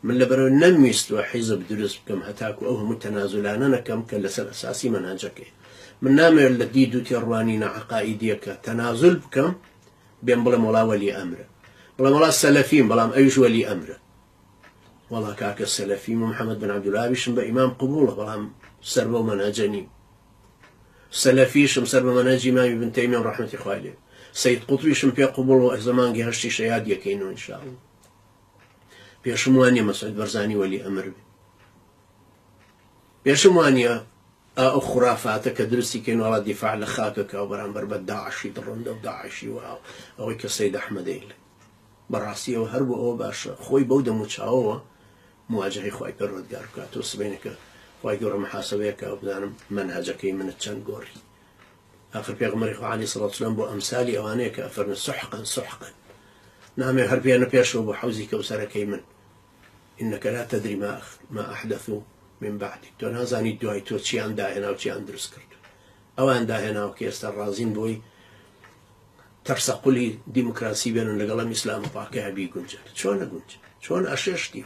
من لەبەرەوە نەمویستوە حیزب دروست بکەم هەتاکو ئەو هەموو تەنازولانە نەکەم کە لەسەر ئەساسی مەنهەجەکەی من نامەوێت لە دید و تێڕوانینە عەقائیدیەکە تەنازول بکەم بێم بڵێم وەڵا وەلی ئەمرە بڵێم وەڵا سەلەفیم بەڵام ئەویش وەلی ئەمرە وەڵا کاکە سەلەفیم و محەممەد بن عەبدولوهابیشم بە ئیمام قبوڵە بەڵام سەر بەو مەنهەجە نیم سەلەفیشم سەر بە مەنهەجی ئیمامی ابن تەیمیە ڕەحمەتی خوای لێ سەید قوتبیشم پێ قبوڵ و زەمانگی هەشتی شەیاد یەکەینەوە ئینشاءڵڵا پێشم وانیە مەسعود بەرزانی وەلی ئەمر بێ پێشم وانیە ئەو خوڕافاتە کە درستی کەین وڵا دیفاع لە خاکەکە و بەرامبەر بە داعشی دڕندە و داعشی و ئەوەی کە سەید ئەحمەدەی بەڕاستیەوە هەر بۆ ئەوە باشە خۆی بەو دەموچاوەوە مواجهەی خوای پەروەردگار بکاتەوە سبەینەکە خوای گەورە محاسبەیەکە و بزانم منهەجەکەی منت چەند گۆڕی آخر پێغمبەری خوا عەلەیهی سەڵاتو وسەلام بۆ ئەمسالی ئەوانەیە کە ئەفەرمێ سحقا سحقا نامێ هەر پێیانە پێشەوە بۆ حەوزی کەوسەرەکەی من إنك لا تدري ما أحدثوا من بعدك تو نازانی دوای تۆ چیان داهێنا و چیان دروست کرد ئەوان داهێناوە کە ئێستا ڕازین بۆی تەرسەقولی دیموکراسی بێنن لەگەڵ ئەم ئیسلام پاکە هەبی گونجێت چۆن نەگونجێت چۆن ئەشێشتی